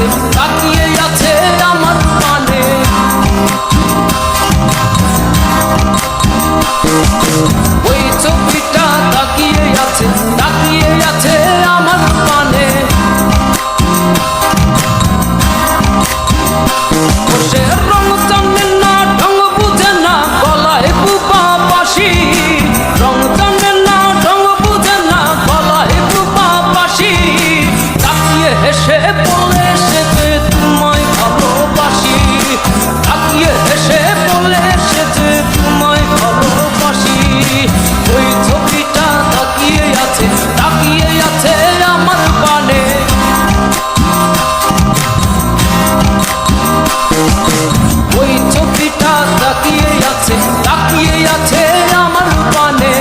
আছে তাকিয়ে আছে আমার পানে। ওই ছবিটা তাকিয়ে আছে আমার পানে। সে রং জানে না ঢং বুঝে না গলায় বুবা বাঁশি। রং জানে না ঢং বুঝে না গলায় বুবা বাঁশি। তাকিয়ে হেসে বলে সে যে তোমায় ভালোবাসি। তাকিয়ে হেসে বলে সে যে তোমায় ভালোবাসি। ওই ছবিটা তাকিয়ে আছে আমার পানে। ওই ছবিটা তাকিয়ে আছে আমার পানে।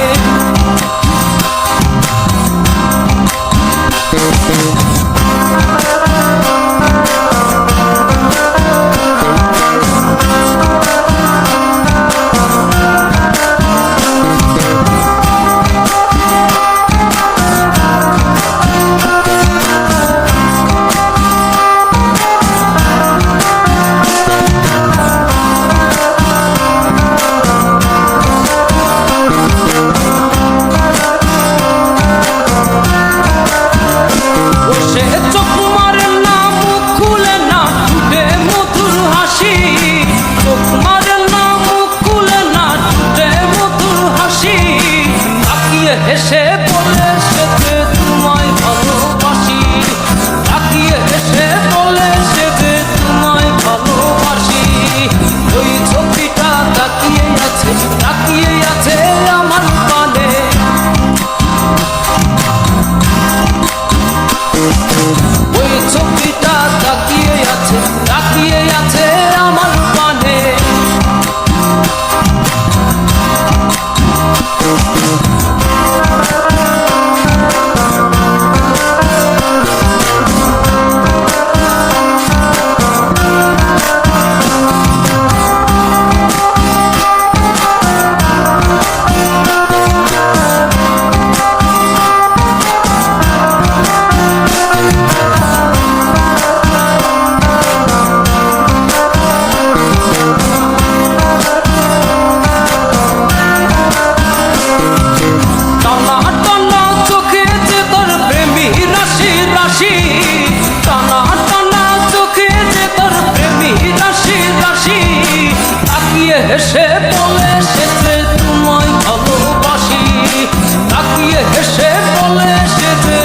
হেসে বলে সে যে তোমায় ভালোবাসি। তাকিয়ে হেসে বলে সে যে তোমায় ভালোবাসি। ওই ছবিটা তাকিয়ে আছে আমার পানে। ওই ছবিটা তাকিয়ে আছে আমার পানে। হেসে বলে সে যে তোমায় ভালোবাসি। তাকিয়ে হেসে বলে সে যে